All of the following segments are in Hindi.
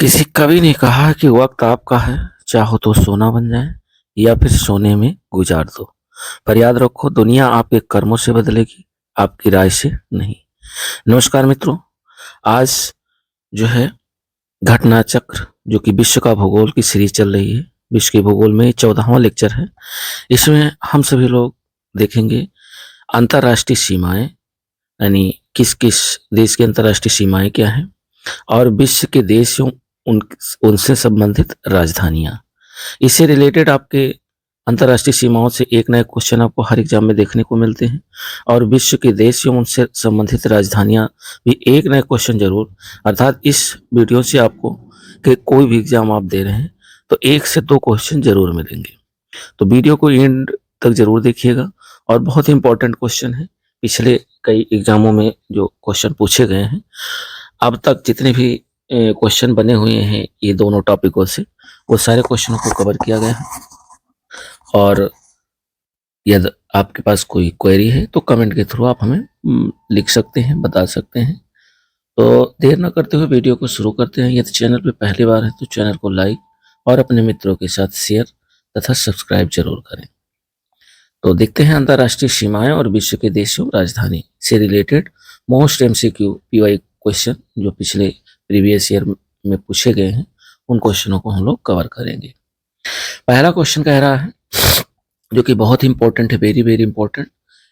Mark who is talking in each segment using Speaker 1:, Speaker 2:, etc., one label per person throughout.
Speaker 1: किसी कवि ने कहा कि वक्त आपका है, चाहो तो सोना बन जाए या फिर सोने में गुजार दो। पर याद रखो, दुनिया आपके कर्मों से बदलेगी, आपकी राय से नहीं। नमस्कार मित्रों, आज जो है घटना चक्र, जो कि विश्व का भूगोल की सीरीज चल रही है। विश्व के भूगोल में 14वां लेक्चर है। इसमें हम सभी लोग देखेंगे अंतर्राष्ट्रीय सीमाएं, यानी किस किस देश की अंतर्राष्ट्रीय सीमाएं क्या हैं, और विश्व के देशों उन उनसे संबंधित राजधानियां। इससे रिलेटेड आपके अंतर्राष्ट्रीय सीमाओं से एक नए क्वेश्चन आपको हर एग्जाम में देखने को मिलते हैं, और विश्व के देश एवं उनसे संबंधित राजधानियां भी एक नए क्वेश्चन जरूर, अर्थात इस वीडियो से आपको कि कोई भी एग्जाम आप दे रहे हैं तो 1 से 2 क्वेश्चन जरूर मिलेंगे। तो वीडियो को एंड तक जरूर देखिएगा, और बहुत ही इंपॉर्टेंट क्वेश्चन है। पिछले कई एग्जामों में जो क्वेश्चन पूछे गए हैं, अब तक जितने भी क्वेश्चन बने हुए हैं ये दोनों टॉपिकों से, वो सारे क्वेश्चनों को कवर किया गया है। और यदि आपके पास कोई क्वेरी है तो कमेंट के थ्रू आप हमें लिख सकते हैं, बता सकते हैं। तो देर न करते हुए वीडियो को शुरू करते हैं। यदि चैनल पे पहली बार है तो चैनल को लाइक और अपने मित्रों के साथ शेयर तथा सब्सक्राइब जरूर करें। तो देखते हैं अंतर्राष्ट्रीय सीमाएं और विश्व के देशों राजधानी से related most MCQ PY question जो पिछले प्रीवियस ईयर में पूछे गए हैं, उन क्वेश्चनों को हम लोग कवर करेंगे। पहला क्वेश्चन कह रहा है, जो कि बहुत इंपॉर्टेंट है, वेरी वेरी इंपॉर्टेंट।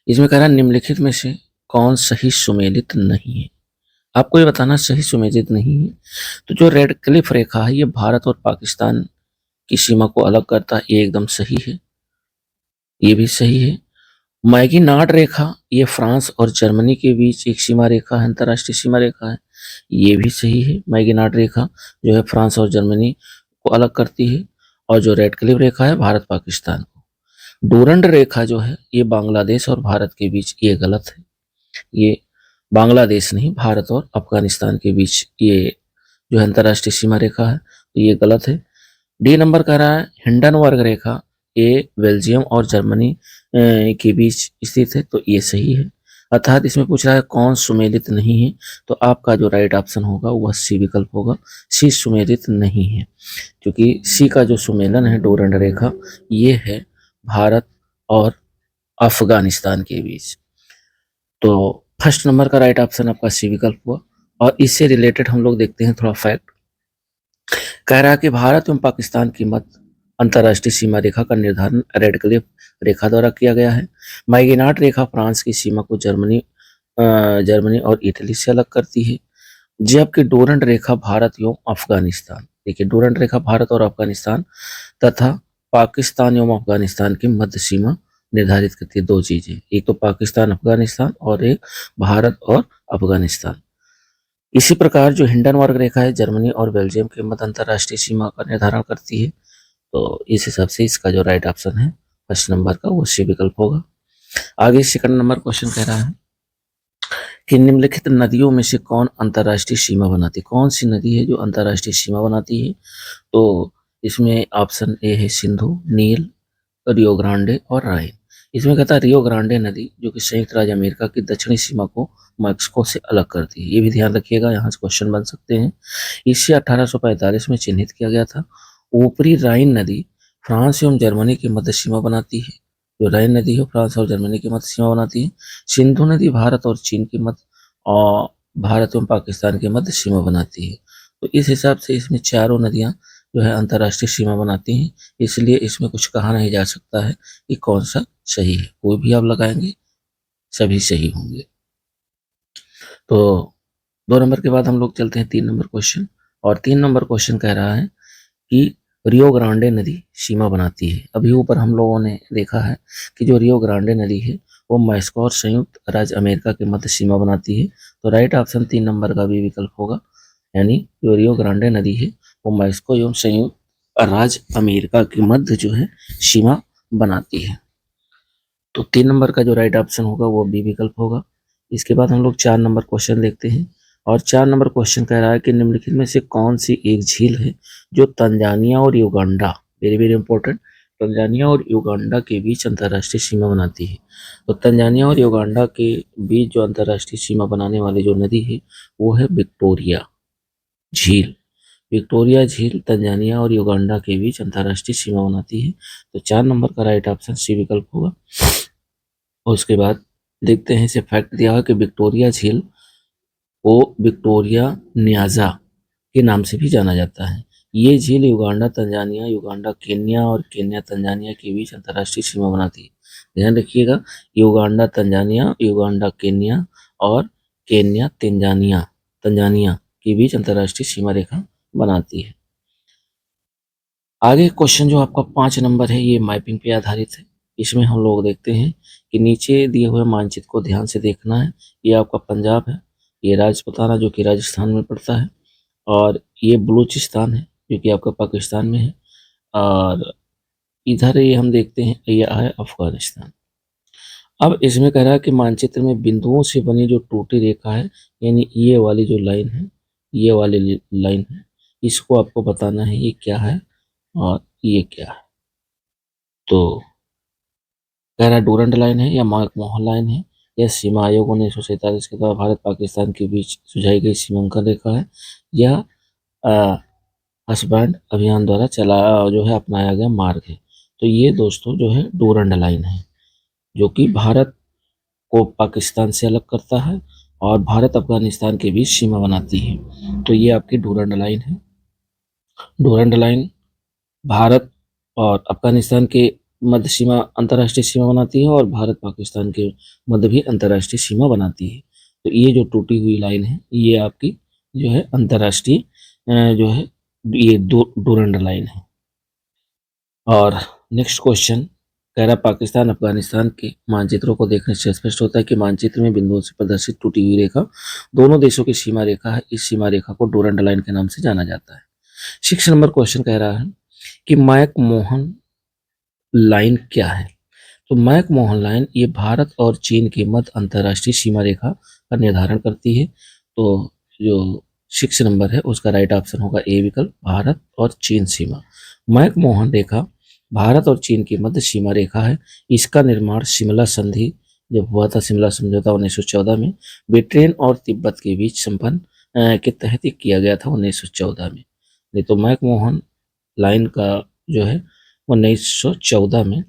Speaker 1: इसमें कह रहा है निम्नलिखित में से कौन सही सुमेलित नहीं है। आपको ये बताना सही सुमेलित नहीं है। तो जो रेड क्लिफ रेखा है ये भारत और पाकिस्तान की सीमा को अलग करता है, ये एकदम सही है, ये भी सही है। मैगीनाड रेखा ये फ्रांस और जर्मनी के बीच एक सीमा रेखा है, अंतर्राष्ट्रीय सीमा रेखा है, ये भी सही है। मैगीनाड रेखा जो है फ्रांस और जर्मनी को अलग करती है। और जो रेड क्लिफ रेखा है भारत पाकिस्तान को। डूरंड रेखा जो है ये बांग्लादेश और भारत के बीच, ये गलत है। ये बांग्लादेश नहीं, भारत और अफगानिस्तान के बीच ये जो है अंतर्राष्ट्रीय सीमा रेखा है, तो ये गलत है। डी नंबर कह रहा है हिंडनबर्ग रेखा ये बेल्जियम और जर्मनी के बीच स्थित है, तो ये सही है। अर्थात इसमें पूछ रहा है कौन सुमेलित नहीं है, तो आपका जो राइट ऑप्शन होगा वह सी विकल्प होगा। सी सुमेलित नहीं है, क्योंकि सी का जो सुमेलन है डोरंड रेखा, ये है भारत और अफगानिस्तान के बीच। तो फर्स्ट नंबर का राइट ऑप्शन आपका सी विकल्प हुआ। और इससे रिलेटेड हम लोग देखते हैं थोड़ा फैक्ट। कह रहा है कि भारत एवं पाकिस्तान की मध्य अंतर्राष्ट्रीय सीमा रेखा का निर्धारण रेड क्लिफ रेखा द्वारा किया गया है। मैगीनाड रेखा फ्रांस की सीमा को जर्मनी और इटली से अलग करती है, जबकि डोरंड रेखा भारत एवं अफगानिस्तान, देखिए डोरंड रेखा भारत और अफगानिस्तान तथा पाकिस्तान एवं अफगानिस्तान की मध्य सीमा निर्धारित करती है। दो चीजें, एक तो पाकिस्तान अफगानिस्तान और एक भारत और अफगानिस्तान। इसी प्रकार जो हिंडनबर्ग रेखा है जर्मनी और बेल्जियम के मध्य अंतर्राष्ट्रीय सीमा का निर्धारण करती है। तो इस हिसाब से इसका जो राइट ऑप्शन है फर्स्ट नंबर का, वो सी विकल्प होगा। आगे सेकंड नंबर क्वेश्चन कह रहा है कि निम्नलिखित नदियों में से कौन अंतर्राष्ट्रीय सीमा बनाती है। कौन सी नदी है जो अंतर्राष्ट्रीय सीमा बनाती है। तो इसमें ऑप्शन ए है सिंधु, नील, रियो ग्रांडे और राइन। इसमें कहता है रियो ग्रांडे नदी जो कि संयुक्त राज्य अमेरिका की दक्षिणी सीमा को मैक्सिको से अलग करती है। ये भी ध्यान रखिएगा, यहाँ से क्वेश्चन बन सकते हैं। इसे 1845 में चिन्हित किया गया था। ऊपरी राइन नदी फ्रांस एवं जर्मनी की मध्य सीमा बनाती है। जो राइन नदी है फ्रांस और जर्मनी की मध्य सीमा बनाती है। सिंधु नदी भारत और चीन की मध्य, और भारत एवं पाकिस्तान के मध्य सीमा बनाती है। तो इस हिसाब से इसमें चारों नदियां जो है अंतर्राष्ट्रीय सीमा बनाती हैं। इसलिए इसमें कुछ कहा नहीं जा सकता है कि कौन सा सही है। कोई भी आप लगाएंगे सभी सही होंगे। तो 2 नंबर के बाद हम लोग चलते हैं 3 नंबर क्वेश्चन। और 3 नंबर क्वेश्चन कह रहा है कि रियो ग्रांडे नदी सीमा बनाती है। अभी ऊपर हम लोगों ने देखा है कि जो रियो ग्रांडे नदी है वो मैक्सिको और संयुक्त राज्य अमेरिका के मध्य सीमा बनाती है। तो राइट ऑप्शन 3 नंबर का भी विकल्प होगा, यानी जो रियो ग्रांडे नदी है वो मैक्सिको एवं संयुक्त राज्य अमेरिका के मध्य जो है सीमा बनाती है। तो 3 नंबर का जो राइट ऑप्शन होगा वो बी विकल्प होगा। इसके बाद हम लोग 4 नंबर क्वेश्चन देखते हैं। और 4 नंबर क्वेश्चन कह रहा है कि निम्नलिखित में से कौन सी एक झील है जो तंजानिया और Uganda, very very important, Tanzania और युगांडा के बीच अंतर्राष्ट्रीय सीमा बनाती है। तो तंजानिया और युगांडा के बीच जो अंतर्राष्ट्रीय सीमा बनाने वाली जो नदी है वो है विक्टोरिया झील। विक्टोरिया झील तंजानिया और युगांडा के बीच अंतर्राष्ट्रीय सीमा बनाती है। तो 4 नंबर का राइट ऑप्शन सी विकल्प होगा। और उसके बाद देखते हैं, इसे फैक्ट दिया है कि विक्टोरिया झील को विक्टोरिया न्याजा के नाम से भी जाना जाता है। ये झील युगांडा तंजानिया, युगांडा केन्या और केन्या तंजानिया के बीच अंतर्राष्ट्रीय सीमा बनाती है। ध्यान रखिएगा, युगांडा तंजानिया, युगांडा केन्या और केन्या तंजानिया तंजानिया के बीच अंतर्राष्ट्रीय सीमा रेखा बनाती है। आगे क्वेश्चन जो आपका 5 नंबर है, ये मैपिंग पे आधारित है। इसमें हम लोग देखते हैं कि नीचे दिए हुए मानचित्र को ध्यान से देखना है। ये आपका पंजाब है, ये राजपुताना जो कि राजस्थान में पड़ता है, और ये बलूचिस्तान है जो कि आपका पाकिस्तान में है, और इधर ये हम देखते हैं ये है अफगानिस्तान। अब इसमें कह रहा है कि मानचित्र में बिंदुओं से बनी जो टूटी रेखा है, यानी ये वाली जो लाइन है, ये वाली लाइन है, इसको आपको बताना है ये क्या है और ये क्या है। तो कह रहा डूरंड लाइन है या मैक-मोहन लाइन है या सीमा आयोग 1947 के द्वारा भारत पाकिस्तान के बीच सुझाई गई सीमांकन रेखा है या हसबैंड अभियान द्वारा चला जो है अपनाया गया मार्ग है। तो ये दोस्तों जो है डूरंड लाइन है, जो कि भारत को पाकिस्तान से अलग करता है और भारत अफगानिस्तान के बीच सीमा बनाती है। तो ये आपकी डूरंड लाइन है। डूरंड लाइन भारत और अफगानिस्तान के मध्य सीमा अंतर्राष्ट्रीय सीमा बनाती है और भारत पाकिस्तान के मध्य भी अंतर्राष्ट्रीय सीमा बनाती है। तो ये जो टूटी हुई लाइन है, ये आपकी जो है अंतर्राष्ट्रीय जो है ये डूरंड लाइन है। और नेक्स्ट क्वेश्चन कह रहा पाकिस्तान अफगानिस्तान के मानचित्रों को देखने से स्पष्ट होता है कि मानचित्र में बिंदुओं से प्रदर्शित टूटी हुई रेखा दोनों देशों की सीमा रेखा है। इस सीमा रेखा को डूरंड लाइन के नाम से जाना जाता है। 6 नंबर क्वेश्चन कह रहा है कि मैक मोहन लाइन क्या है। तो मैक मोहन लाइन ये भारत और चीन के मध्य अंतर्राष्ट्रीय सीमा रेखा का निर्धारण करती है। तो जो 6 नंबर है उसका राइट ऑप्शन होगा ए विकल्प, भारत और चीन सीमा। मैक मोहन रेखा भारत और चीन की मध्य सीमा रेखा है। इसका निर्माण शिमला संधि जब हुआ था, शिमला समझौता 1914 में ब्रिटेन और तिब्बत के बीच संपन्न के तहत ही किया गया था 1914 में। नहीं तो मैक मोहन लाइन का जो है 1914 में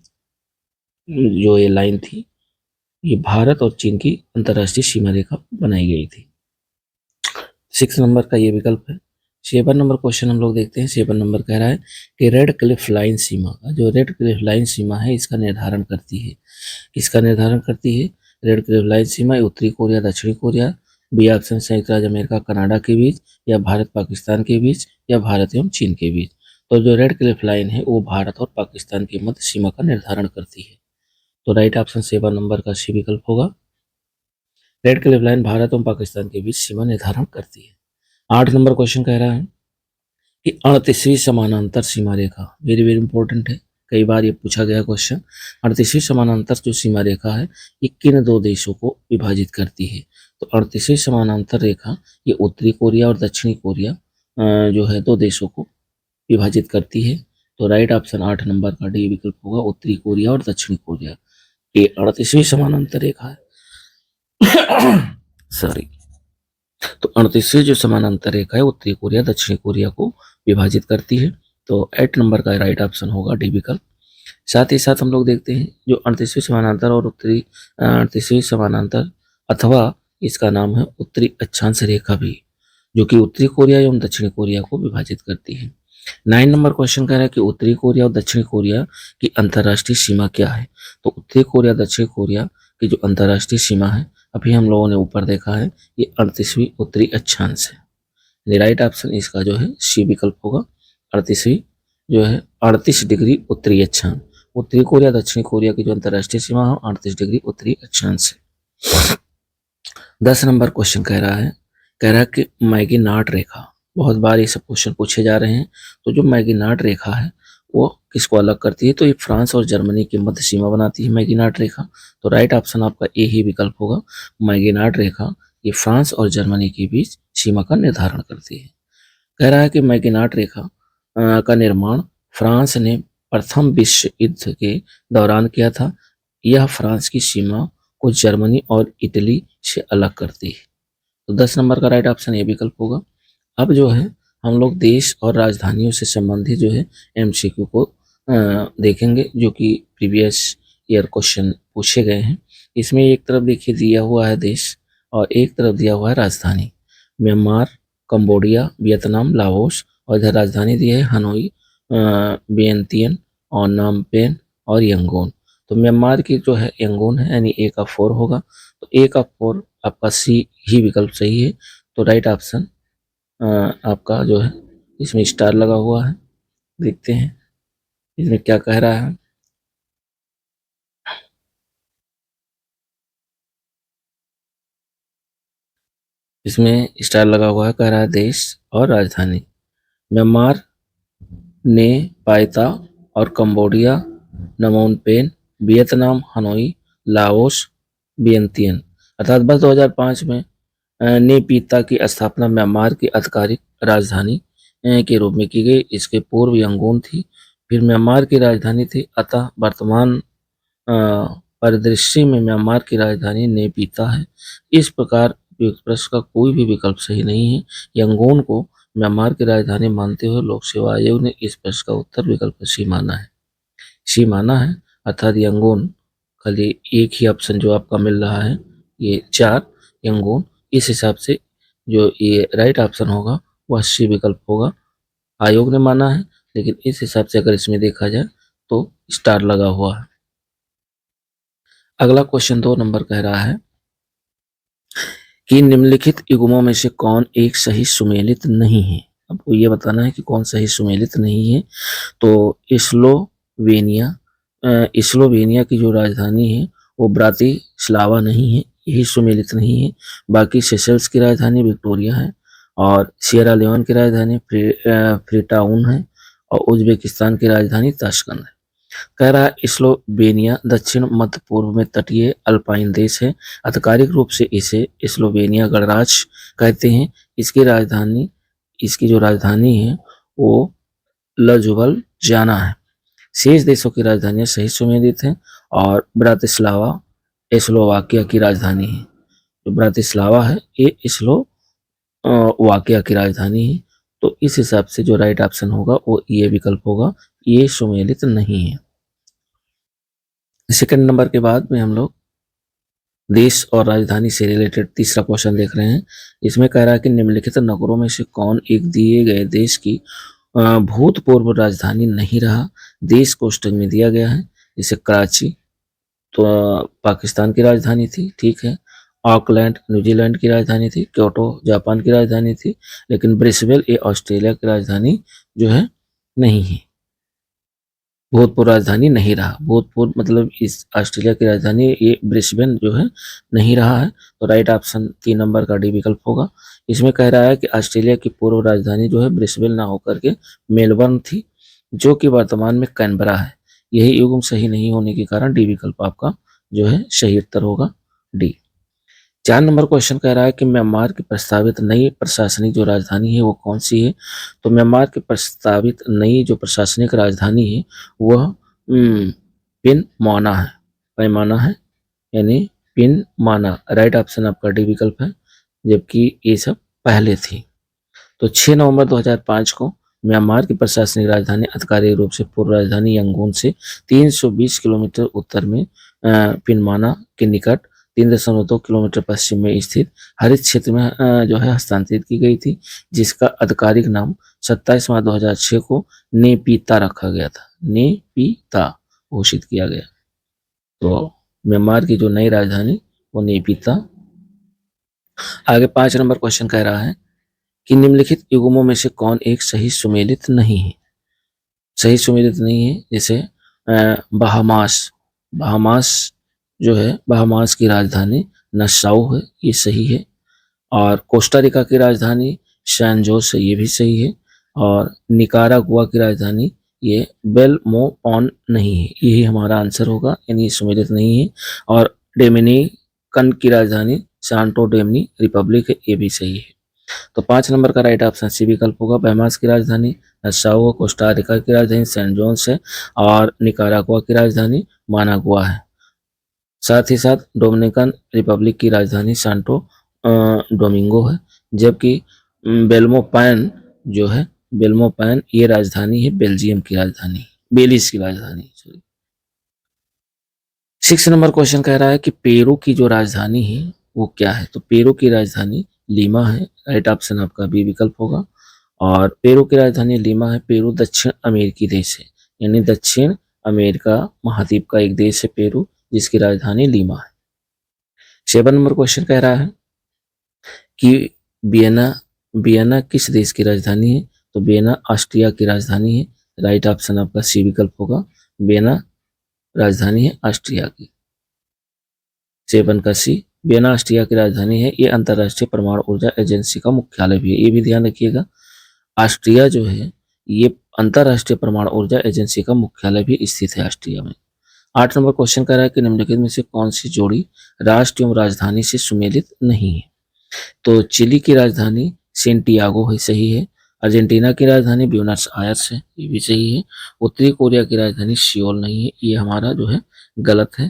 Speaker 1: जो ये लाइन थी, ये भारत और चीन की अंतर्राष्ट्रीय सीमा रेखा बनाई गई थी। 6 नंबर का ये विकल्प है। 7 नंबर क्वेश्चन हम लोग देखते हैं। 7 नंबर कह रहा है कि रेड क्लिफ लाइन सीमा का जो रेड क्लिफ लाइन सीमा है इसका निर्धारण करती है। किसका निर्धारण करती है? रेड क्लिफ लाइन सीमा उत्तरी कोरिया दक्षिणी कोरिया, बी ऑप्शन संयुक्त राज्य अमेरिका कनाडा के बीच, या भारत पाकिस्तान के बीच, या भारत एवं चीन के बीच। तो जो रेड क्लिफ लाइन है वो भारत और पाकिस्तान की मध्य सीमा का निर्धारण करती है। तो राइट ऑप्शन 7 नंबर का सी विकल्प होगा। रेड क्लिफ लाइन भारत और पाकिस्तान के बीच सीमा निर्धारण करती है। 8 नंबर क्वेश्चन कह रहा है कि 38वीं समानांतर सीमा रेखा, वेरी वेरी इंपॉर्टेंट है, कई बार ये पूछा गया क्वेश्चन। 38वीं समानांतर जो सीमा रेखा है ये किन दो देशों को विभाजित करती है? तो 38वीं समानांतर रेखा ये उत्तरी कोरिया और दक्षिणी कोरिया जो है दो देशों को विभाजित करती है। तो राइट ऑप्शन 8 नंबर का डी विकल्प होगा, उत्तरी कोरिया और दक्षिणी कोरिया। ये 38वीं समानांतर रेखा है सॉरी। तो 38वीं जो समानांतर रेखा है उत्तरी कोरिया दक्षिणी कोरिया को विभाजित करती है। तो 8 नंबर का राइट ऑप्शन होगा डी विकल्प। साथ ही साथ हम लोग देखते हैं जो 38वीं समानांतर और उत्तरी 38वीं समानांतर अथवा इसका नाम है उत्तरी अक्षांश रेखा भी, जो कि उत्तरी कोरिया एवं दक्षिणी कोरिया को विभाजित करती है। 9 नंबर क्वेश्चन कह रहा है कि उत्तरी कोरिया और दक्षिणी कोरिया की अंतर्राष्ट्रीय सीमा क्या है? तो उत्तरी कोरिया दक्षिणी कोरिया की जो अंतर्राष्ट्रीय सीमा है अभी हम लोगों ने ऊपर देखा है, ये 38वीं उत्तरी अक्षांश है। राइट ऑप्शन इसका जो है सी विकल्प होगा, 38वीं जो है 38 डिग्री उत्तरी अक्षांश। उत्तरी कोरिया दक्षिणी कोरिया की जो अंतर्राष्ट्रीय सीमा है 38 डिग्री उत्तरी अक्षांश है। 10 नंबर क्वेश्चन कह रहा है कि मैगिनाट रेखा, बहुत बार ये सब क्वेश्चन पूछे जा रहे हैं। तो जो मैगिनाट रेखा है वो किसको अलग करती है? तो ये फ्रांस और जर्मनी की मध्य सीमा बनाती है मैगिनाट रेखा। तो राइट ऑप्शन आपका ए ही विकल्प होगा, मैगिनाट रेखा ये फ्रांस और जर्मनी के बीच सीमा का निर्धारण करती है। कह रहा है कि मैगिनाट रेखा का निर्माण फ्रांस ने प्रथम विश्व युद्ध के दौरान किया था। यह फ्रांस की सीमा को जर्मनी और इटली से अलग करती है। तो 10 नंबर का राइट ऑप्शन ए विकल्प होगा। अब जो है हम लोग देश और राजधानियों से संबंधित जो है एमसीक्यू को देखेंगे, जो कि प्रीवियस ईयर क्वेश्चन पूछे गए हैं। इसमें एक तरफ देखिए दिया हुआ है देश और एक तरफ दिया हुआ है राजधानी। म्यांमार, कंबोडिया, वियतनाम, लाओस, और इधर राजधानी दी है हनोई, वियंतियन और नामपेन और यंगून। तो म्यांमार की जो है यंगून है, यानी ए का 4 होगा। तो ए का 4 आपका सी ही विकल्प सही है। तो राइट ऑप्शन आपका जो है, इसमें स्टार लगा हुआ है। देखते हैं इसमें क्या कह रहा है। इसमें स्टार लगा हुआ है, कह रहा है देश और राजधानी। म्यांमार, ने पायता और Cambodia, Phnom Penh, Vietnam Hanoi, Laos Vientiane. अर्थात वर्ष 2005 में ने पीता की स्थापना म्यांमार की आधिकारिक राजधानी के रूप में की गई। इसके पूर्व यंगून थी, फिर म्यांमार की राजधानी थी। अतः वर्तमान परिदृश्य में म्यांमार की राजधानी ने पीता है। इस प्रकार उपयुक्त प्रश्न का कोई भी विकल्प सही नहीं है। यंगून को म्यांमार की राजधानी मानते हुए लोक सेवा आयोग ने इस प्रश्न का उत्तर विकल्प सी माना है। सी माना है, अर्थात यंगून खाली एक ही ऑप्शन जो आपका मिल रहा है, ये 4 यंगून। इस हिसाब से जो ये राइट ऑप्शन होगा वह सी विकल्प होगा। आयोग ने माना है, लेकिन इस हिसाब से अगर इसमें देखा जाए तो स्टार लगा हुआ है। अगला क्वेश्चन 2 नंबर कह रहा है कि निम्नलिखित युग्मों में से कौन एक सही सुमेलित नहीं है। आपको ये बताना है कि कौन सही सुमेलित नहीं है। तो स्लोवेनिया की जो राजधानी है वो ब्रातिस्लावा नहीं है, यही सुमेलित नहीं है। बाकी सेशल्स की राजधानी विक्टोरिया है, और सियरा लियोन की राजधानी फ्रीटाउन है, और उज्बेकिस्तान की राजधानी ताशकंद है। कह रहा है स्लोवेनिया दक्षिण मध्य पूर्व में तटीय अल्पाइन देश है। आधिकारिक रूप से इसे स्लोवेनिया गणराज्य कहते हैं। इसकी जो राजधानी है वो लजुबलजाना है। शेष देशों की राजधानियां सही सुमेलित हैं, और ब्रातिस्लावा स्लोवाकिया की राजधानी है। जो ब्रातिस्लावा है ये स्लोवाकिया की राजधानी है। तो इस हिसाब से जो राइट ऑप्शन होगा वो ये विकल्प होगा, ये सुमेलित नहीं है। सेकंड नंबर के बाद में हम लोग देश और राजधानी से रिलेटेड तीसरा क्वेश्चन देख रहे हैं। इसमें कह रहा है कि निम्नलिखित नगरों में से कौन एक दिए गए देश की भूतपूर्व राजधानी नहीं रहा। देश कोष्टक में दिया गया है, जैसे कराची तो पाकिस्तान की राजधानी थी, ठीक है। ऑकलैंड न्यूजीलैंड की राजधानी थी, क्योटो जापान की राजधानी थी, लेकिन ब्रिस्बेन ये ऑस्ट्रेलिया की राजधानी जो है नहीं है, भूतपूर्व राजधानी नहीं रहा। भूतपूर्व मतलब इस ऑस्ट्रेलिया की राजधानी ये ब्रिस्बेन जो है नहीं रहा है। तो राइट ऑप्शन 3 नंबर का डी विकल्प होगा। इसमें कह रहा है कि ऑस्ट्रेलिया की पूर्व राजधानी जो है ब्रिस्बेन ना होकर के मेलबर्न थी, जो कि वर्तमान में कैनबरा है। यही युग्म सही नहीं होने के कारण डी विकल्प आपका जो है सही उत्तर होगा, डी। 4 नंबर क्वेश्चन कह रहा है कि म्यांमार की प्रस्तावित नई प्रशासनिक जो राजधानी है वो कौन सी है। तो म्यांमार की प्रस्तावित नई जो प्रशासनिक राजधानी है वह पिनमाना है, पैमाना है, यानी पिनमाना। राइट ऑप्शन आपका डी विकल्प है, जबकि ये सब पहले थी। तो 6 नवंबर 2005 को म्यांमार की प्रशासनिक राजधानी आधिकारिक रूप से पूर्व राजधानी यंगून से 320 किलोमीटर उत्तर में पिनमाना के निकट 3.2 किलोमीटर पश्चिम में स्थित हरित क्षेत्र में जो है हस्तांतरित की गई थी, जिसका आधिकारिक नाम 27 मार्च 2006 को नेपीता रखा गया था। नेपीता घोषित किया गया। तो म्यांमार की जो नई राजधानी वो नेपीता। आगे 5 नंबर क्वेश्चन कह रहा है कि निम्नलिखित युग्मों में से कौन एक सही सुमेलित नहीं है। सही सुमेलित नहीं है, जैसे बहामास जो है, बहामास की राजधानी नसाउ है, ये सही है। और कोस्टारिका की राजधानी सैन जोस है, ये भी सही है। और निकारागुआ की राजधानी ये बेलमोपॉन नहीं है, यही हमारा आंसर होगा, यानी सुमेलित नहीं है। और डोमिनिकन की राजधानी सांटो डोमिनी रिपब्लिक है, ये भी सही है। तो 5 नंबर का राइट ऑप्शन सी विकल्प होगा। बहमास की राजधानी नसाउ, कोस्टारिका की राजधानी सैन जोस है, और निकारागुआ की राजधानी मानागुआ है। साथ ही साथ डोमिनिकन रिपब्लिक की राजधानी सांटो डोमिंगो है, जबकि बेल्मोपैन जो है बेल्मोपैन, ये राजधानी है बेल्जियम की राजधानी, बेलिस की राजधानी, सॉरी। 6 नंबर क्वेश्चन कह रहा है कि पेरू की जो राजधानी है वो क्या है? तो पेरू की राजधानी लीमा है। राइट ऑप्शन आपका बी विकल्प होगा। और पेरू की राजधानी लीमा है। पेरू दक्षिण अमेरिकी देश है, यानी दक्षिण अमेरिका महाद्वीप का एक देश है पेरू, जिसकी राजधानी लीमा है। 7 नंबर क्वेश्चन कह रहा है कि वियना वियना किस देश की राजधानी है? तो वियना ऑस्ट्रिया की राजधानी है। राइट ऑप्शन आपका सी विकल्प होगा। वियना राजधानी है ऑस्ट्रिया की। 7 का सी, वियना ऑस्ट्रिया की राजधानी है। ये अंतर्राष्ट्रीय परमाणु ऊर्जा एजेंसी का मुख्यालय भी है, ये भी ध्यान रखिएगा। ऑस्ट्रिया जो है ये अंतर्राष्ट्रीय परमाणु ऊर्जा एजेंसी का मुख्यालय भी स्थित है ऑस्ट्रिया में। 8 नंबर क्वेश्चन कह रहा है कि निम्नलिखित में से कौन सी जोड़ी राष्ट्र एवं राजधानी से सुमेलित नहीं है? तो चिली की राजधानी सेंटियागो है, सही है। अर्जेंटीना की राजधानी ब्यूनस आयर्स है, ये भी सही है। उत्तरी कोरिया की राजधानी सियोल नहीं है, ये हमारा जो है गलत है,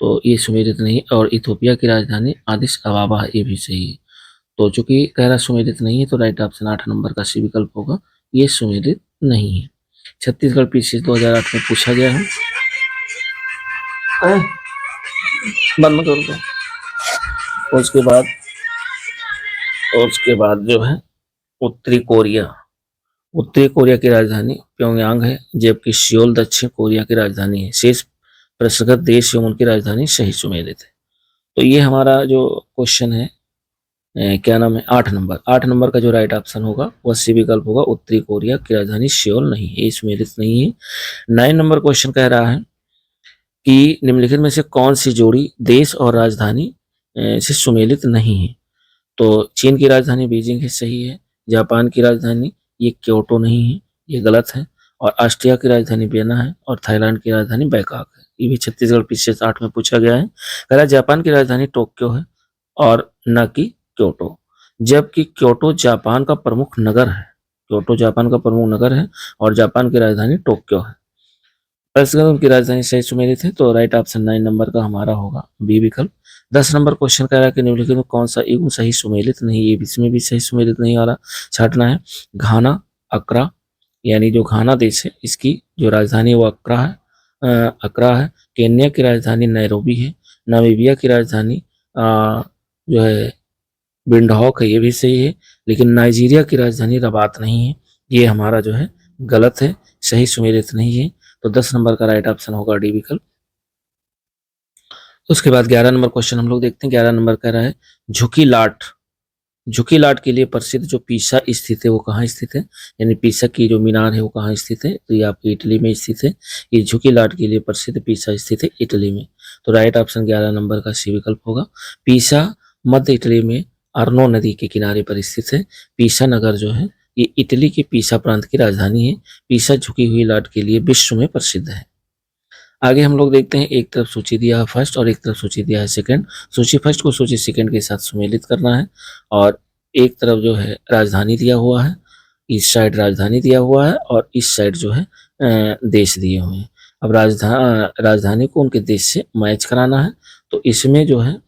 Speaker 1: तो ये सुमेलित नहीं। और इथोपिया की राजधानी आदिस अबाबा है, ये भी सही है। तो चूंकि कह रहा सुमेलित नहीं है, तो राइट ऑप्शन 8 नंबर का सी विकल्प होगा, ये सुमेलित नहीं है। छत्तीसगढ़ पीसीएस 2008 में पूछा गया है। बंद मत कर दो। उसके बाद जो है उत्तरी कोरिया की राजधानी प्योंगयांग है, जबकि सियोल दक्षिण कोरिया की राजधानी है। शेष प्रसंगत देश एवं उनकी राजधानी सही सुमेलित है। तो ये हमारा जो क्वेश्चन है क्या नाम है 8 नंबर का जो राइट ऑप्शन होगा वह सी विकल्प होगा। उत्तरी कोरिया की राजधानी सियोल नहीं है, सुमेलित नहीं है। 9 नंबर क्वेश्चन कह रहा है कि निम्नलिखित में से कौन सी जोड़ी देश और राजधानी से सुमेलित नहीं है? तो चीन की राजधानी बीजिंग है, सही है। जापान की राजधानी ये क्योटो नहीं है, ये गलत है। और ऑस्ट्रिया की राजधानी वियना है। और थाईलैंड की राजधानी बैंकॉक है, ये भी छत्तीसगढ़ पीसीएस 8 में पूछा गया है। कह रहा जापान की राजधानी टोक्यो है और न कि क्योटो, जबकि क्योटो जापान का प्रमुख नगर है। क्योटो जापान का प्रमुख नगर है और जापान की राजधानी टोक्यो है। उनकी राजधानी सही सुमेलित है, तो राइट ऑप्शन 9 नंबर का हमारा होगा बी विकल्प। 10 नंबर क्वेश्चन कह रहा है कि निम्नलिखित में कौन सा युग्म सही सुमेलित नहीं? ये इसमें भी सही सुमेलित नहीं आ रहा, छाटना है। घाना, अक्रा, यानी जो घाना देश है इसकी जो राजधानी है वो अक्रा है। केन्या की राजधानी नैरोबी है। नामीबिया की राजधानी जो है विंडहॉक है, ये भी सही है। लेकिन नाइजीरिया की राजधानी रबात नहीं है, ये हमारा जो है गलत है, सही सुमेलित नहीं है। तो 10 नंबर का राइट ऑप्शन होगा डी विकल्प। उसके बाद 11 नंबर क्वेश्चन हम लोग देखते हैं। 11 नंबर कह रहा है झुकी लाट के लिए प्रसिद्ध जो पीसा स्थित है वो कहाँ स्थित है? यानी पीसा की जो मीनार है वो कहाँ स्थित है? तो ये आपकी इटली में स्थित है। ये झुकी लाट के लिए प्रसिद्ध पीसा स्थित है इटली में। तो राइट ऑप्शन 11 नंबर का सी विकल्प होगा। पीसा मध्य इटली में अर्नो नदी के किनारे पर स्थित है। पीसा नगर जो है ये इटली के पीसा प्रांत की राजधानी है। पीसा झुकी हुई लाट के लिए विश्व में प्रसिद्ध है। आगे हम लोग देखते हैं, एक तरफ सूची दिया है फर्स्ट और एक तरफ सूची दिया है सेकंड। सूची फर्स्ट को सूची सेकंड के साथ सुमेलित करना है। और एक तरफ जो है राजधानी दिया हुआ है, इस साइड राजधानी दिया हुआ है और इस साइड जो है देश दिए हुए हैं। अब राजधानी को उनके देश से मैच कराना है। तो इसमें जो है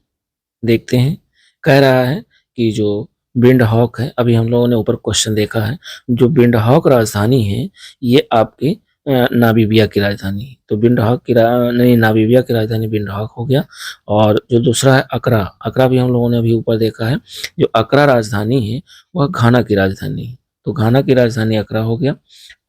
Speaker 1: देखते हैं, कह रहा है कि जो विंडहॉक है, अभी हम लोगों ने ऊपर क्वेश्चन देखा है, जो विंडहॉक राजधानी है ये आपके नामीबिया की राजधानी है। तो नामीबिया की राजधानी विंडहॉक हो गया। और जो दूसरा है अकरा भी हम लोगों ने अभी ऊपर देखा है। जो अकरा राजधानी है वह घाना की राजधानी है, तो घाना की राजधानी अकरा हो गया।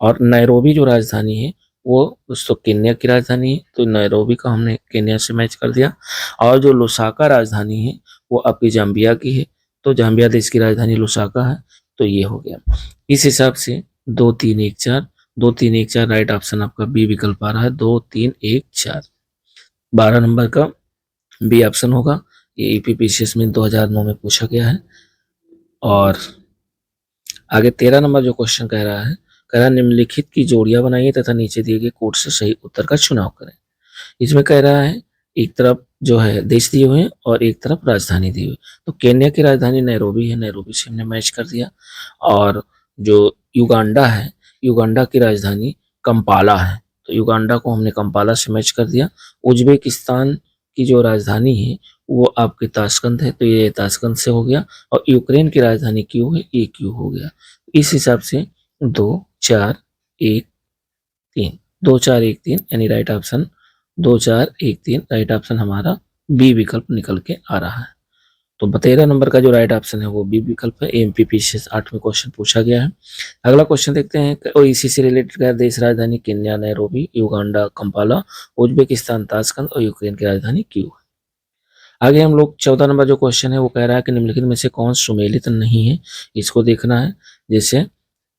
Speaker 1: और नैरोबी जो राजधानी है वो तो केन्या की राजधानी है, तो नैरोबी का हमने केन्या से मैच कर दिया। और जो लुसाका राजधानी है वो आपकी जाम्बिया की है, तो जाम्बिया देश की राजधानी लुसाका है, तो ये हो गया। इस हिसाब से 2 3 1 4 2 3 1 4 राइट ऑप्शन आपका बी विकल्प आ रहा है। 2 3 1 4 12 नंबर का बी ऑप्शन होगा। ये ईपीपीसीएस में 2009 में पूछा गया है। और आगे 13 नंबर जो क्वेश्चन कह रहा है, निम्नलिखित की जोड़ियां बनाइए तथा नीचे दिए गए कोड से सही उत्तर का चुनाव करें। इसमें कह रहा है एक तरफ जो है देश दिए हुए हैं और एक तरफ राजधानी दी हुई। तो केन्या की राजधानी नैरोबी है, नैरोबी से हमने मैच कर दिया। और जो युगांडा है, युगांडा की राजधानी कंपाला है, तो युगांडा को हमने कंपाला से मैच कर दिया। उज्बेकिस्तान की जो राजधानी है वो आपकी ताशकंद है, तो ये ताशकंद से हो गया। और यूक्रेन की राजधानी क्यू है, ये क्यू हो गया। इस हिसाब से 2 4 1 3, 2 4 1 3 यानी राइट ऑप्शन 2 4 1 3 राइट ऑप्शन हमारा बी विकल्प निकल के आ रहा है। तो 13 नंबर का जो राइट ऑप्शन है वो बी विकल्प है। एमपीपी से 8वें क्वेश्चन पूछा गया है। अगला क्वेश्चन देखते हैं और इसी से रिलेटेड है। देश राजधानी Kenya Nairobi, Uganda Kampala, Uzbekistan Tashkent और यूक्रेन की राजधानी क्यू है। आगे हम लोग 14 नंबर जो क्वेश्चन है वो कह रहा है कि निम्नलिखित में से कौन सुमेलित नहीं है, इसको देखना है। जैसे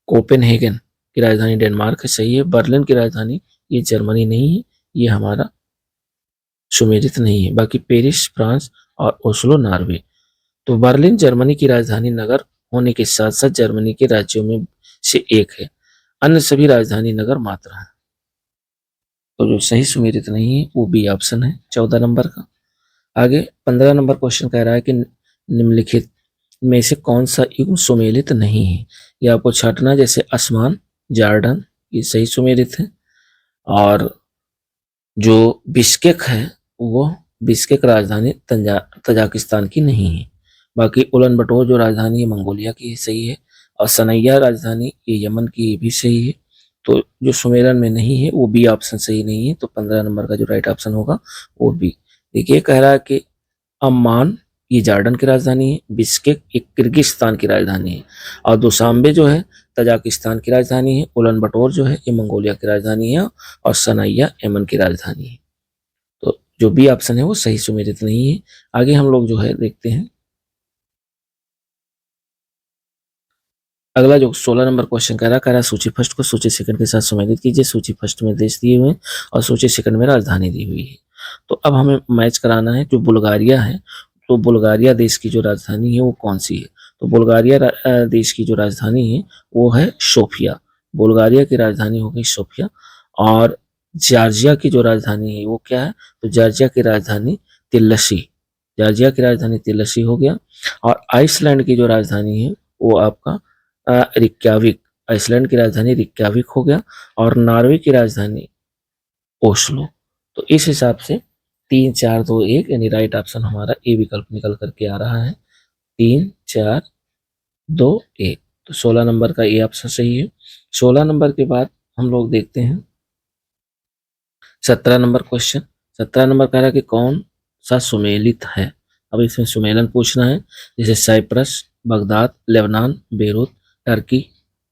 Speaker 1: कोपेनहेगन की राजधानी डेनमार्क है, सही है। बर्लिन की राजधानी ये जर्मनी नहीं है, ये हमारा सुमेलित नहीं है। बाकी पेरिस फ्रांस और ओस्लो नॉर्वे। तो बर्लिन जर्मनी की राजधानी नगर होने के साथ साथ जर्मनी के राज्यों में से एक है, अन्य सभी राजधानी नगर मात्र है। तो जो सही सुमेलित नहीं है वो बी ऑप्शन है 14 नंबर का। आगे 15 नंबर क्वेश्चन कह रहा है कि निम्नलिखित में से कौन सा युग्म सुमेलित नहीं है, ये आपको छांटना। जैसे आसमान, जॉर्डन, ये सही सुमेलित है। और जो बिश्केक है वो बिश्केक राजधानी तजाकिस्तान की नहीं है। बाकी उलन बटोर जो राजधानी है मंगोलिया की सही है। और सनैया राजधानी ये यमन की भी सही है। तो जो सुमेरन में नहीं है वो बी ऑप्शन सही नहीं है। तो 15 नंबर का जो राइट ऑप्शन होगा वो बी। देखिए कह रहा है कि अम्मान ये जॉर्डन की राजधानी है, बिश्केक एक किर्गिस्तान की राजधानी है, और दुशांबे जो है तजाकिस्तान की राजधानी है, उलन बटोर जो है ये मंगोलिया की राजधानी है, और सनाइया यमन की राजधानी है। तो जो बी ऑप्शन है वो सही सुमेलित नहीं है। आगे हम लोग जो है देखते हैं अगला जो 16 नंबर क्वेश्चन कह रहा है सूची फर्स्ट को सूची सेकंड के साथ सुमेलित कीजिए। सूची फर्स्ट में देश दिए हुए हैं और सूची सेकंड में राजधानी दी हुई है। तो अब हमें मैच कराना है। जो बुल्गारिया है, तो बुल्गारिया देश की जो राजधानी है वो कौन सी है। तो बुल्गारिया देश की जो राजधानी है वो है सोफिया। बुल्गारिया की राजधानी होगी सोफिया। और जॉर्जिया की जो राजधानी है वो क्या है, तो जॉर्जिया की राजधानी तिलसी। जॉर्जिया की राजधानी तिलसी हो गया। और आइसलैंड की जो राजधानी है वो आपका रिक्याविक। आइसलैंड की राजधानी रिक्याविक हो गया। और नॉर्वे की राजधानी ओस्लो। तो इस हिसाब से 3 4 2 1 यानी राइट ऑप्शन हमारा ए विकल्प निकल करके आ रहा है। 3 4 2 1। तो 16 नंबर का ए ऑप्शन सही है। 16 नंबर के बाद हम लोग देखते हैं 17 नंबर क्वेश्चन। 17 नंबर कह रहा है कि कौन सा सुमेलित है। अब इसमें सुमेलन पूछना है। जैसे Cyprus, Baghdad, Lebanon, Beirut, Turkey,